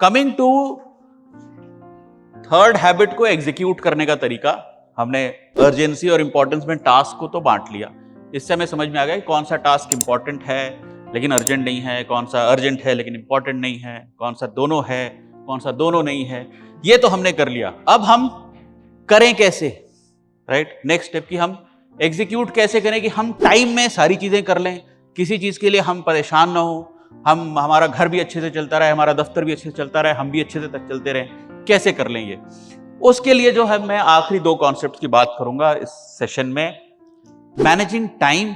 Coming to third habit को execute करने का तरीका, हमने अर्जेंसी और इंपॉर्टेंस में टास्क को तो बांट लिया। इससे हमें समझ में आ गया कि कौन सा टास्क इंपॉर्टेंट है लेकिन अर्जेंट नहीं है, कौन सा अर्जेंट है लेकिन इंपॉर्टेंट नहीं है, कौन सा दोनों है, कौन सा दोनों नहीं है। ये तो हमने कर लिया। अब हम करें कैसे, राइट? नेक्स्ट स्टेप की हम एग्जीक्यूट कैसे करें कि हम टाइम में सारी चीजें कर लें, किसी चीज के लिए हम परेशान ना हो, हमारा घर भी अच्छे से चलता रहे, हमारा दफ्तर भी अच्छे से चलता रहे, हम भी अच्छे से तक चलते रहे। कैसे कर लें ये? उसके लिए जो है मैं आखिरी दो कॉन्सेप्ट की बात करूंगा इस सेशन में, managing time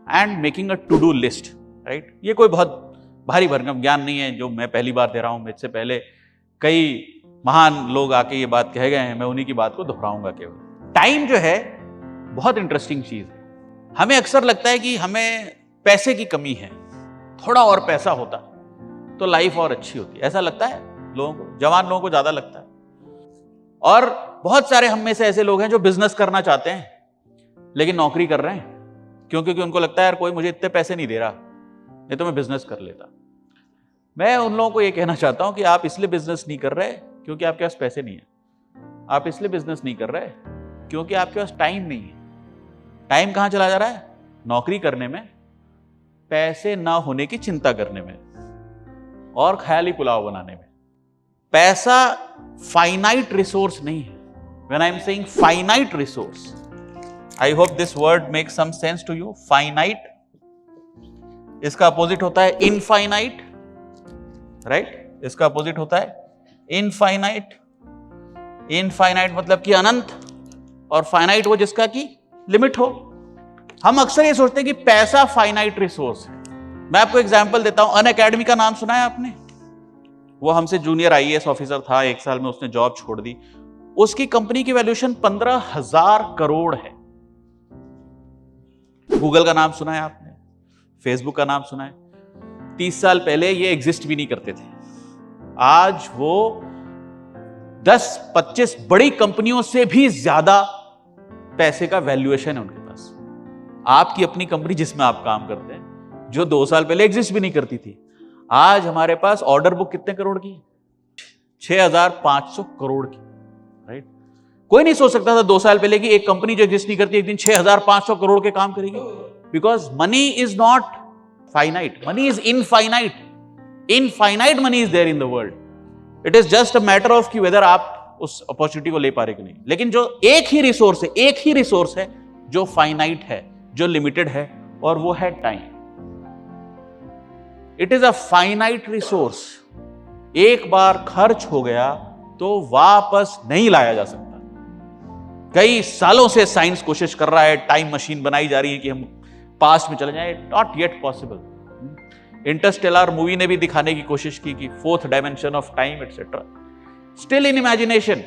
and making a to do list, right? ये कोई बहुत भारी भरकम ज्ञान नहीं है जो मैं पहली बार दे रहा हूं। मुझसे पहले कई महान लोग आके ये बात कह गए हैं, मैं उन्हीं की बात को दोहराऊंगा केवल। टाइम जो है बहुत इंटरेस्टिंग चीज है। हमें अक्सर लगता है कि हमें पैसे की कमी है, थोड़ा और पैसा होता तो लाइफ और अच्छी होती, ऐसा लगता है लोगों को, जवान लोगों को ज्यादा लगता है। और बहुत सारे हम में से ऐसे लोग हैं जो बिजनेस करना चाहते हैं लेकिन नौकरी कर रहे हैं क्योंकि उनको लगता है यार कोई मुझे इतने पैसे नहीं दे रहा, नहीं तो मैं बिजनेस कर लेता। मैं उन लोगों को ये कहना चाहता हूं कि आप इसलिए बिजनेस नहीं कर रहे क्योंकि आपके पास पैसे नहीं है, आप इसलिए बिजनेस नहीं कर रहे क्योंकि आपके पास टाइम नहीं है। टाइम कहां चला जा रहा है? नौकरी करने में, पैसे ना होने की चिंता करने में और ख्याली पुलाव बनाने में। पैसा फाइनाइट रिसोर्स नहीं है। When I am saying finite resource, I hope this word makes some sense to you. Finite, इसका अपोजिट होता है इनफाइनाइट, राइट? इसका अपोजिट होता है इनफाइनाइट। इनफाइनाइट मतलब कि अनंत, और फाइनाइट वो जिसका की लिमिट हो। हम अक्सर ये सोचते हैं कि पैसा फाइनाइट रिसोर्स है। मैं आपको एग्जांपल देता हूं। अनअकैडमी का नाम सुना है आपने? वो हमसे जूनियर आईएएस ऑफिसर था, 1 साल में उसने जॉब छोड़ दी। उसकी कंपनी की वैल्यूएशन 15,000 करोड़ है। गूगल का नाम सुना है आपने? फेसबुक का नाम सुना है? 30 साल पहले ये एग्जिस्ट भी नहीं करते थे। आज वो 10-25 बड़ी कंपनियों से भी ज्यादा पैसे का वैल्यूएशन है उनके पास। आपकी अपनी कंपनी जिसमें आप काम करते हैं, जो 2 साल पहले एग्जिस्ट भी नहीं करती थी, आज हमारे पास ऑर्डर बुक कितने करोड़ की? 6,500 करोड़ की, राइट? कोई नहीं सोच सकता था 2 साल पहले कि एक कंपनी जो एग्जिस्ट नहीं करती एक दिन 6,500 करोड़ के काम करेगी। Because money is not finite, money is infinite. Infinite money is there in the world. It is just a matter of कि वेदर आप उस अपॉर्चुनिटी को ले पा रहे कि नहीं। लेकिन जो एक ही रिसोर्स है जो फाइनाइट है, जो लिमिटेड है, और वो है time. It is a finite resource. एक बार खर्च हो गया तो वापस नहीं लाया जा सकता। कई सालों से साइंस कोशिश कर रहा है, टाइम मशीन बनाई जा रही है कि हम पास्ट में चले जाएं, not yet possible. Interstellar movie ने भी दिखाने की कोशिश की कि 4th dimension of time etcetera, still in imagination.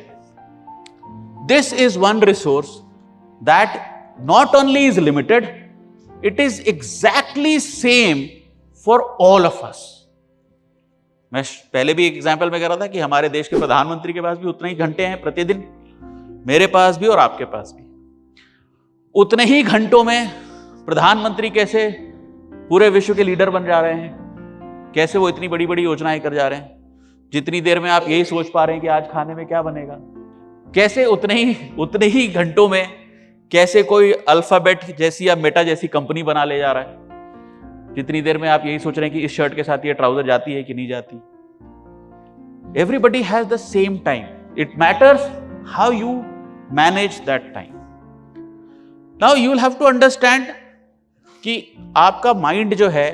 This is one resource that not only is limited, it is exactly same for all of अस। मैं पहले भी एग्जाम्पल में कह रहा था कि हमारे देश के प्रधानमंत्री के पास भी उतने ही घंटे हैं प्रतिदिन, मेरे पास भी और आपके पास भी। उतने ही घंटों में प्रधानमंत्री कैसे पूरे विश्व के लीडर बन जा रहे हैं, कैसे वो इतनी बड़ी बड़ी योजनाएं कर जा रहे हैं, जितनी देर में आप यही सोच पा रहे हैं कि आज खाने में क्या बनेगा। कैसे उतने ही घंटों में कैसे कोई अल्फाबेट जैसी या मेटा जैसी कंपनी बना ले जा रहा है, जितनी देर में आप यही सोच रहे हैं कि इस शर्ट के साथ ये ट्राउजर जाती है कि नहीं जाती। Everybody has the same time, it matters how you manage that time. Now you will have to understand कि आपका माइंड जो है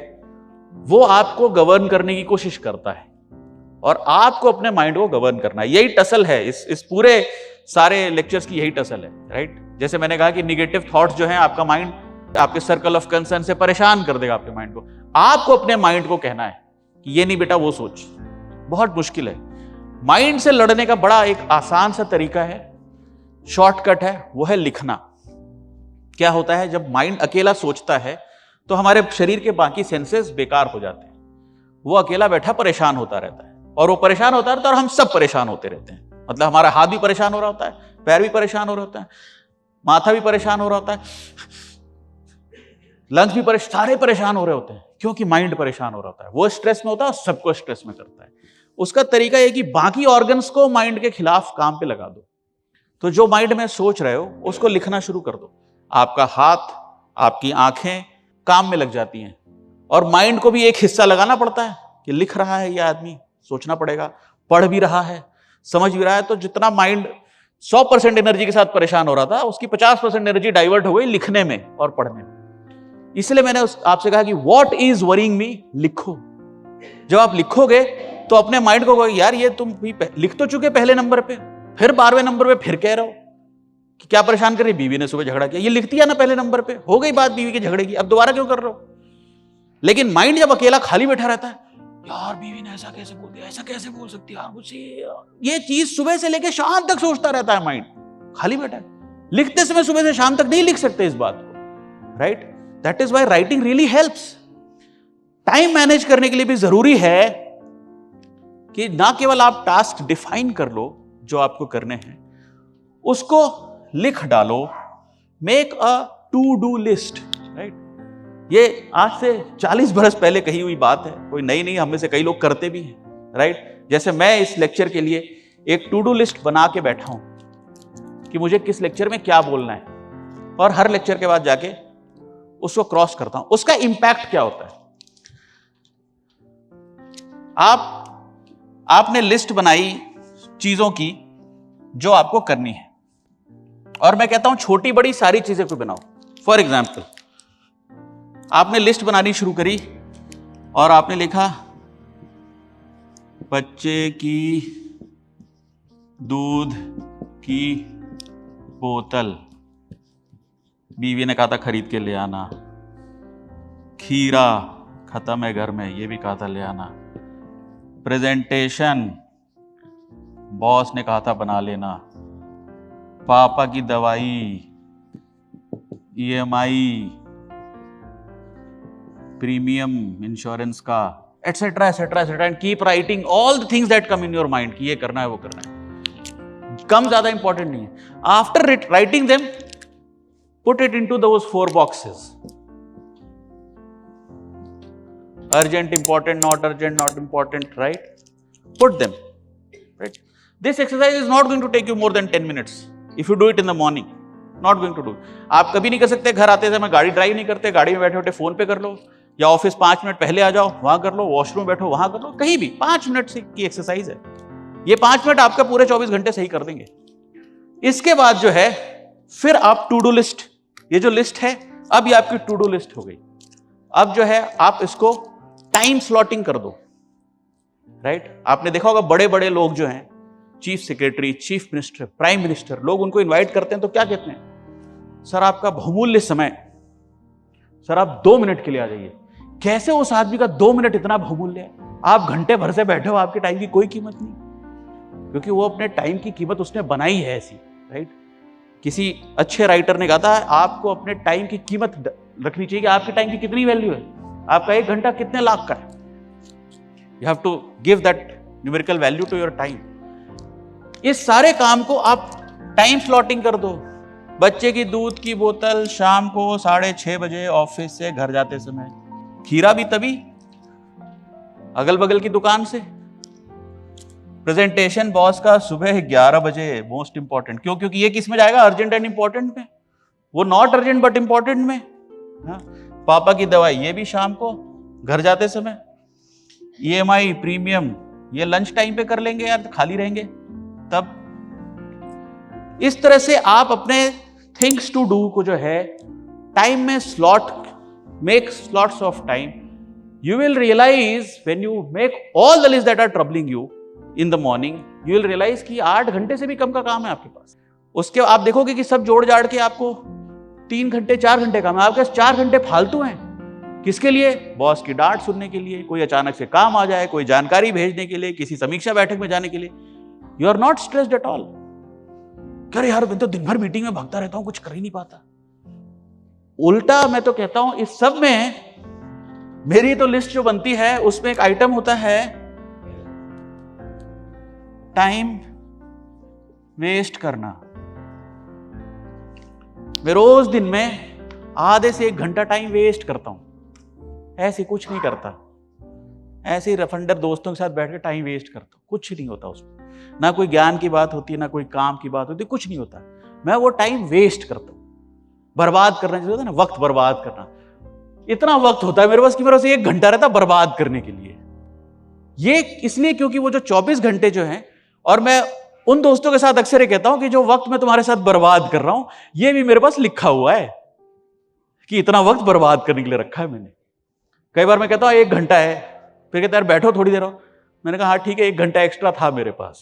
वो आपको गवर्न करने की कोशिश करता है और आपको अपने माइंड को गवर्न करना है। यही टसल है इस पूरे सारे लेक्चर्स की, यही टसल है, राइट? जैसे मैंने कहा कि निगेटिव थॉट्स जो हैं, आपका माइंड आपके सर्कल ऑफ कंसर्न से परेशान कर देगा आपके माइंड को। आपको अपने माइंड को कहना है कि ये नहीं बेटा वो सोच। बहुत मुश्किल है। माइंड से लड़ने का बड़ा एक आसान सा तरीका है, शॉर्टकट है, वो है लिखना। क्या होता है जब माइंड अकेला सोचता है तो हमारे शरीर के बाकी सेंसेस बेकार हो जाते हैं। वो अकेला बैठा परेशान होता रहता है और वो परेशान होता रहता है और हम सब परेशान होते रहते हैं। मतलब हमारा हाथ भी परेशान हो रहा होता है, पैर भी परेशान हो रहा होता है, माथा भी परेशान हो रहा होता है, लंग्स भी सारे परेशान हो रहे होते हैं, क्योंकि माइंड परेशान हो रहा होता है। वो स्ट्रेस में होता है और सबको स्ट्रेस में करता है। उसका तरीका है कि बाकी ऑर्गन्स को माइंड के खिलाफ काम पे लगा दो। तो जो माइंड में सोच रहे हो उसको लिखना शुरू कर दो। आपका हाथ, आपकी आंखें काम में लग जाती हैं, और माइंड को भी एक हिस्सा लगाना पड़ता है कि लिख रहा है ये आदमी, सोचना पड़ेगा, पढ़ भी रहा है, समझ भी रहा है। तो जितना माइंड 100% एनर्जी के साथ परेशान हो रहा था, उसकी 50% एनर्जी डाइवर्ट हो गई लिखने में और पढ़ने में। इसलिए मैंने आपसे कहा कि व्हाट इज वरिंग मी, लिखो। जब आप लिखोगे तो अपने माइंड को कहोगे यार ये तुम भी लिख तो चुके पहले नंबर पे, फिर 12वें नंबर पे फिर कह रहे हो कि क्या परेशान कर रही, बीवी ने सुबह झगड़ा किया, ये लिख दिया ना पहले नंबर पे, हो गई बात बीवी के झगड़े की, अब दोबारा क्यों कर रहे हो। लेकिन माइंड जब अकेला खाली बैठा रहता है, यार बीवी ने ऐसा कैसे बोल दिया, ऐसा कैसे बोल सकती है यार मुझसे, ये चीज सुबह से लेकर शाम तक सोचता रहता है माइंड, खाली बैठा है। लिखते समय सुबह से शाम तक नहीं लिख सकते इस बात को, right. That is why writing really helps. Time manage करने के लिए भी जरूरी है कि ना केवल आप टास्क डिफाइन कर लो जो आपको करने हैं, उसको लिख डालो। Make a to do list, right. ये आज से 40 बरस पहले कही हुई बात है, कोई नई नहीं, हम में से कई लोग करते भी हैं, राइट। जैसे मैं इस लेक्चर के लिए एक टू डू लिस्ट बना के बैठा हूं कि मुझे किस लेक्चर में क्या बोलना है, और हर लेक्चर के बाद जाके उसको क्रॉस करता हूं। उसका इंपैक्ट क्या होता है, आपने लिस्ट बनाई चीजों की जो आपको करनी है, और मैं कहता हूं छोटी बड़ी सारी चीजें को बनाओ। फॉर एग्जाम्पल, आपने लिस्ट बनानी शुरू करी और आपने लिखा बच्चे की दूध की बोतल, बीवी ने कहा था खरीद के ले आना, खीरा खत्म है घर में, ये भी कहा था ले आना, प्रेजेंटेशन बॉस ने कहा था बना लेना, पापा की दवाई, EMI, प्रीमियम इंश्योरेंस का, etcetera etcetera etcetera, and keep writing all the things that come in your mind कि ये करना है वो करना है। कम ज्यादा इंपॉर्टेंट नहीं है। After writing them, put it into those 4 boxes, urgent, important, not important, right? Put them, right? This exercise is not going to take you more than 10 minutes if you do it in the morning. Not going to do. आप कभी नहीं कर सकते घर आते समय, गाड़ी drive नहीं करते, गाड़ी में बैठे बैठे फोन पे कर लो, या ऑफिस 5 मिनट पहले आ जाओ वहां कर लो, वॉशरूम बैठो वहां कर लो, कहीं भी 5 मिनट की एक्सरसाइज है। ये 5 मिनट आपका पूरे 24 घंटे सही कर देंगे। इसके बाद जो है फिर आप टू डू लिस्ट, ये जो लिस्ट है अब ये आपकी टू डू लिस्ट हो गई। अब जो है आप इसको टाइम स्लॉटिंग कर दो, राइट। आपने देखा होगा बड़े बड़े लोग जो हैं, chief secretary, chief minister, prime minister, लोग उनको इनवाइट करते हैं तो क्या कहते हैं, सर आपका बहुमूल्य समय, सर आप 2 मिनट के लिए आ जाइए। कैसे उस आदमी का 2 मिनट इतना बहुमूल्य है? आप घंटे भर से बैठे हो, आपके टाइम की कोई कीमत नहीं, क्योंकि वो अपने टाइम की कीमत उसने बनाई है ऐसी, राइट। किसी अच्छे राइटर ने कहा था आपको अपने टाइम की कीमत रखनी चाहिए कि आपके टाइम की कितनी वैल्यू है, आपका 1 घंटा कितने लाख का है। You have to give that numerical value to your time. इस सारे काम को आप टाइम स्लॉटिंग कर दो। बच्चे की दूध की बोतल शाम को 6:30 बजे ऑफिस से घर जाते समय, खीरा भी तभी अगल बगल की दुकान से, प्रेजेंटेशन बॉस का सुबह 11 बजे, मोस्ट इंपॉर्टेंट। क्यों? क्योंकि ये किस में जाएगा, अर्जेंट एंड इंपॉर्टेंट में, वो नॉट अर्जेंट बट इंपॉर्टेंट में। पापा की दवाई ये भी शाम को घर जाते समय, EMI प्रीमियम ये लंच टाइम पे कर लेंगे यार, खाली रहेंगे तब। इस तरह से आप अपने थिंग्स टू डू को जो है टाइम में slot, make slots of time. You will realise when you make all the list that are troubling you in the morning, you will realise कि 8 घंटे से भी कम का काम है आपके पास। उसके आप देखोगे कि सब जोड़ जाड़ के आपको 3 घंटे 4 घंटे काम है, आपके पास 4 घंटे फालतू हैं। किसके लिए? बॉस की डांट सुनने के लिए, कोई अचानक से काम आ जाए, कोई जानकारी भेजने के लिए, किसी समीक्षा बैठक में जाने के लिए। You are not stressed at all. अरे यार मैं तो दिन भर मीटिंग में भागता रहता हूं, कुछ कर ही नहीं पाता। उल्टा मैं तो कहता हूं इस सब में मेरी तो लिस्ट जो बनती है उसमें एक आइटम होता है टाइम वेस्ट करना। मैं रोज दिन में आधे से 1 घंटा टाइम वेस्ट करता हूं, ऐसे कुछ नहीं करता, ऐसे ही रफंडर दोस्तों के साथ बैठ के टाइम वेस्ट करता हूँ, कुछ नहीं होता उसमें, ना कोई ज्ञान की बात होती है, ना कोई काम की बात होती है, कुछ नहीं होता। मैं वो टाइम वेस्ट करता हूँ, बर्बाद करना जैसे होता है ना, वक्त बर्बाद करना। इतना वक्त होता है मेरे पास कि मेरे पास 1 घंटा रहता बर्बाद करने के लिए। ये इसलिए क्योंकि वो जो 24 घंटे जो हैं, और मैं उन दोस्तों के साथ अक्सर ये कहता हूं कि जो वक्त मैं तुम्हारे साथ बर्बाद कर रहा हूं, ये भी मेरे पास लिखा हुआ है कि इतना वक्त बर्बाद करने के लिए रखा है मैंने। कई बार मैं कहता हूं 1 घंटा है, फिर कहता है यार बैठो थोड़ी देर हो। मैंने कहा हाँ ठीक है, 1 घंटा एक्स्ट्रा था मेरे पास,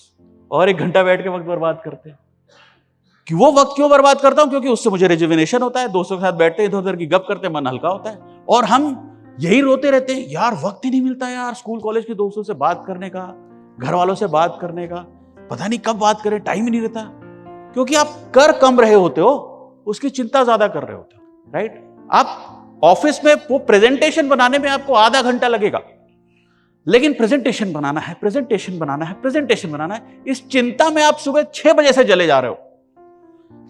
और 1 घंटा बैठ के वक्त बर्बाद करते हैं। कि वो वक्त क्यों बर्बाद करता हूं? क्योंकि उससे मुझे रिजुविनेशन होता है, दोस्तों के साथ बैठते हैं, इधर उधर की गप करते हैं, मन हल्का होता है। और हम यही रोते रहते हैं, यार वक्त ही नहीं मिलता यार, स्कूल कॉलेज के दोस्तों से बात करने का, घर वालों से बात करने का, पता नहीं कब बात करें, टाइम ही नहीं रहता। क्योंकि आप कर कम रहे होते हो, उसकी चिंता ज्यादा कर रहे होते हो, राइट? आप ऑफिस में वो प्रेजेंटेशन बनाने में आपको आधा घंटा लगेगा, लेकिन प्रेजेंटेशन बनाना है, प्रेजेंटेशन बनाना है, प्रेजेंटेशन बनाना है, इस चिंता में आप सुबह 6 बजे से जले जा रहे हो।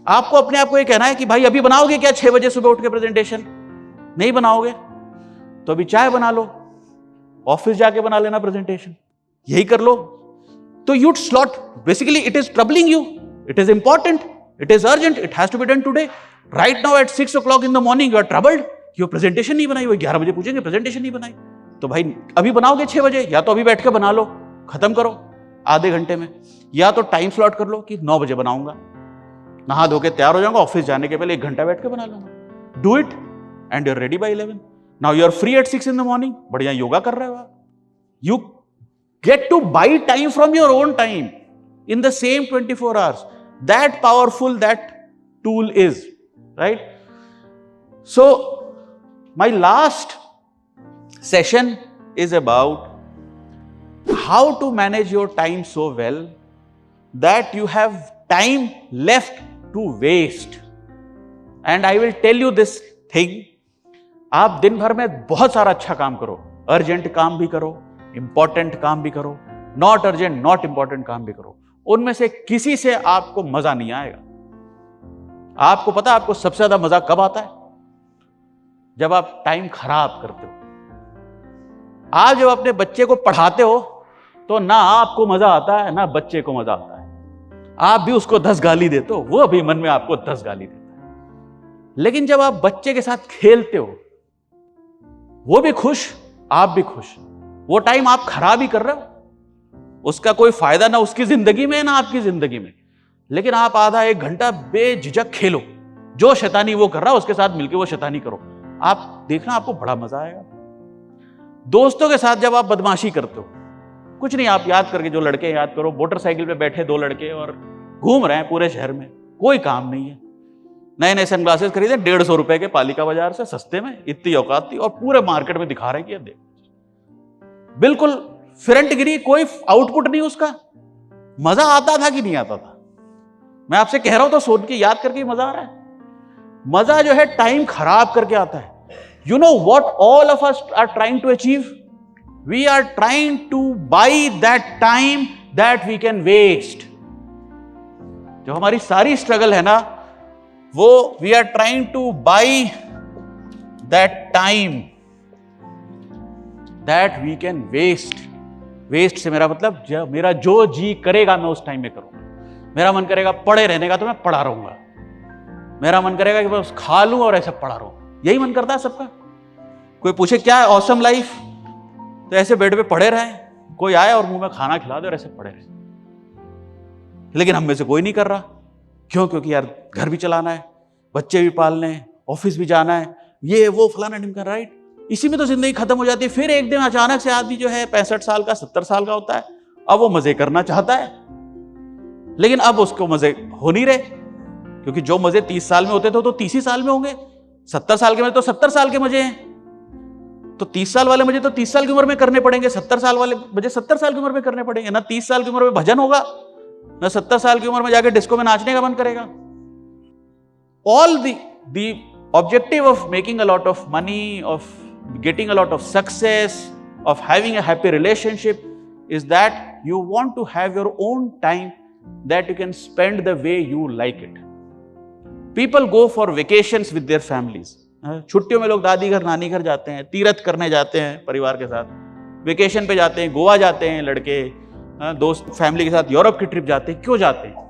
आपको अपने आप को ये कहना है कि भाई अभी बनाओगे क्या 6 बजे सुबह उठ के प्रेजेंटेशन? नहीं बनाओगे तो अभी चाय बना लो, ऑफिस जाके बना लेना प्रेजेंटेशन, यही कर लो। तो you'd slot, basically it is troubling you, it is important, it is urgent, it has to be done today. Right now at 6 o'clock in the morning you are troubled, your presentation नहीं बनाई, वो 11 बजे पूछेंगे presentation नहीं बनाई, तो भाई अभी बनाओगे 6 बजे, या तो अभी बैठ के बना लो, खत्म करो आधे घंटे में, या तो टाइम स्लॉट कर लो कि 9 बजे बनाऊंगा, नहा धो के तैयार हो जाऊंगा, ऑफिस जाने के पहले 1 घंटा बैठ के बना लूंगा। Do it and you're ready by 11। Now you are free at 6 in the morning, बढ़िया योगा कर रहे हो आप। You get to buy time from your own time in the same 24 hours. That powerful that tool is, right? So my last session is about how to manage your time so well that you have time left to waste. And I will tell you this thing, आप दिन भर में बहुत सारा अच्छा काम करो, urgent काम भी करो, इंपॉर्टेंट काम भी करो, नॉट अर्जेंट नॉट इंपॉर्टेंट काम भी करो, उनमें से किसी से आपको मजा नहीं आएगा। आपको पता आपको सबसे ज्यादा मजा कब आता है? जब आप टाइम खराब करते हो। आप जब अपने बच्चे को पढ़ाते हो तो ना आपको मजा आता है ना बच्चे को मजा आता है। आप भी उसको 10 गाली देते हो, वो भी मन में आपको 10 गाली देता है। लेकिन जब आप बच्चे के साथ खेलते हो, वो भी खुश, आप भी खुश, वो टाइम आप खराब ही कर रहे हो, उसका कोई फायदा ना उसकी जिंदगी में ना आपकी जिंदगी में, लेकिन आप आधा 1 घंटा बेझिझक खेलो, जो शैतानी वो कर रहा है उसके साथ मिलकर वो शैतानी करो, आप देखना आपको बड़ा मजा आएगा। दोस्तों के साथ जब आप बदमाशी करते हो, कुछ नहीं, आप याद करके जो लड़के याद करो, मोटरसाइकिल पे बैठे 2 लड़के और घूम रहे हैं पूरे शहर में, कोई काम नहीं है, नए नए सनग्लासेस खरीदे 150 रुपए के पालिका बाजार से सस्ते में, इतनी औकात थी, और पूरे मार्केट में दिखा रहे हैं कि देख, बिल्कुल फिरंटगिरी, कोई आउटपुट नहीं उसका। मजा आता था कि नहीं आता था? मैं आपसे कह रहा हूं तो सोच के याद करके मजा आ रहा है। मजा जो है टाइम खराब करके आता है। You know what all of us are trying to achieve? We are trying to buy that time that we can waste. जो हमारी सारी स्ट्रगल है ना, वो we are trying to buy that time that we can waste. Waste से मेरा मतलब मेरा जो जी करेगा मैं उस टाइम में करूंगा। मेरा मन करेगा पड़े रहने का तो मैं पड़ा रहूंगा, मेरा मन करेगा कि बस खा लूं और ऐसे पड़ा रहूं, यही मन करता है सबका। कोई पूछे क्या है ऑसम लाइफ, तो ऐसे बेड पे पड़े रहे, कोई आए और मुंह में खाना खिला दे और ऐसे पड़े रहे। लेकिन हम में से कोई नहीं कर रहा। क्यों? क्योंकि यार घर भी चलाना है, बच्चे भी पालने हैं, ऑफिस भी जाना है, ये वो फलाना ढिमका, राइट? इसी में तो जिंदगी खत्म हो जाती है। फिर एक दिन अचानक से आदमी जो है 65 साल का 70 साल का होता है, अब वो मजे करना चाहता है, लेकिन अब उसको मजे हो नहीं रहे, क्योंकि जो मजे 30 साल में होते थे तो 30 ही साल में होंगे, 70 साल के मजे तो 70 साल के मजे हैं, तो 30 साल वाले मजे तो 30 साल की उम्र में करने पड़ेंगे, 70 साल वाले मजे 70 साल की उम्र में करने पड़ेंगे। ना 30 साल की उम्र में भजन होगा, ना 70 साल की उम्र में जाके डिस्को में नाचने का मन करेगा। All the objective of making a lot of money, of getting a lot of success, of having a happy relationship is that you want to have your own time that you can spend the way you like it. People go for vacations with their families. छुट्टियों में लोग दादी घर नानी घर जाते हैं, तीर्थ करने जाते हैं परिवार के साथ, वेकेशन पे जाते हैं, गोवा जाते हैं लड़के, दोस्त फैमिली के साथ यूरोप की ट्रिप जाते हैं। क्यों जाते हैं?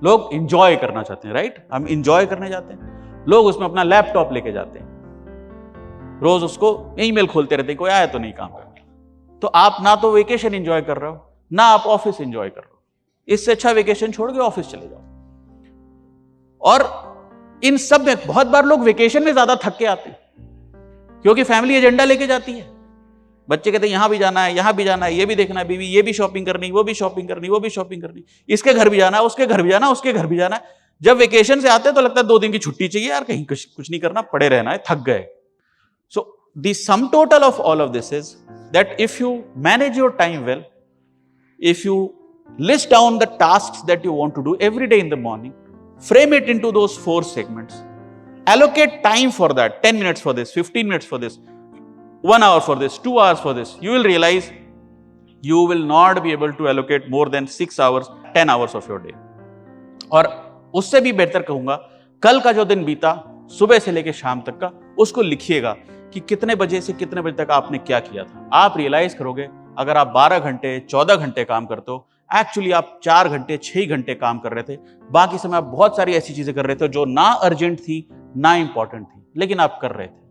लोग इंजॉय करना चाहते हैं, राइट? हम इंजॉय करने जाते हैं। लोग उसमें अपना लैपटॉप लेके जाते हैं, रोज उसको ईमेल खोलते रहते हैं, कोई आया तो नहीं काम करना। तो आप ना तो वेकेशन एंजॉय कर रहे हो, ना आप ऑफिस एंजॉय कर रहे हो। इससे अच्छा वेकेशन छोड़ के ऑफिस चले जाओ। और इन सब में बहुत बार लोग वेकेशन में ज्यादा थक के आते हैं, क्योंकि फैमिली एजेंडा लेके जाती है। बच्चे कहते हैं यहां भी जाना है, यहां भी जाना है, ये भी देखना है, बीवी ये भी शॉपिंग करनी, वो भी शॉपिंग करनी, वो भी शॉपिंग करनी, इसके घर भी जाना है, उसके घर भी जाना है, उसके घर भी जाना है। जब वेकेशन से आते हैं तो लगता है 2 दिन की छुट्टी चाहिए यार, कहीं कुछ नहीं करना, पड़े रहना है, थक गए। So the sum total of all of this is that if you manage your time well, if you list down the tasks that you want to do every day in the morning, frame it into those 4 segments, allocate time for that, 10 minutes for this, 15 minutes for this, 1 hour for this, 2 hours for this, you will realize you will not be able to allocate more than 6 hours, 10 hours of your day. और उससे भी बेहतर कहूंगा, कल का जो दिन बीता सुबह से लेकर शाम तक का, उसको लिखिएगा कि कितने बजे से कितने बजे तक आपने क्या किया था। आप रियलाइज करोगे अगर आप 12 घंटे 14 घंटे काम करते हो, एक्चुअली आप 4 घंटे 6 घंटे काम कर रहे थे। बाकी समय आप बहुत सारी ऐसी चीजें कर रहे थे जो ना अर्जेंट थी ना इंपॉर्टेंट थी, लेकिन आप कर रहे थे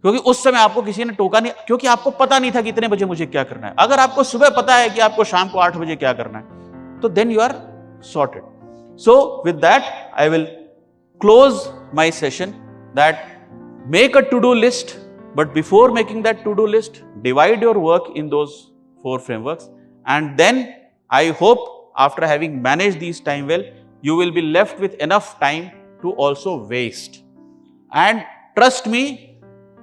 क्योंकि उस समय आपको किसी ने टोका नहीं, क्योंकि आपको पता नहीं था कि इतने बजे मुझे क्या करना है। अगर आपको सुबह पता है कि आपको शाम को 8 बजे क्या करना है, तो then you are sorted. So with that I will close my session that make a to-do list, but before making that to-do list, divide your work in those 4 frameworks, and then I hope after having managed these time well, you will be left with enough time to also waste. And trust me,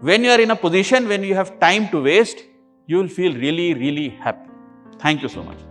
when you are in a position when you have time to waste, you will feel really, really happy. Thank you so much.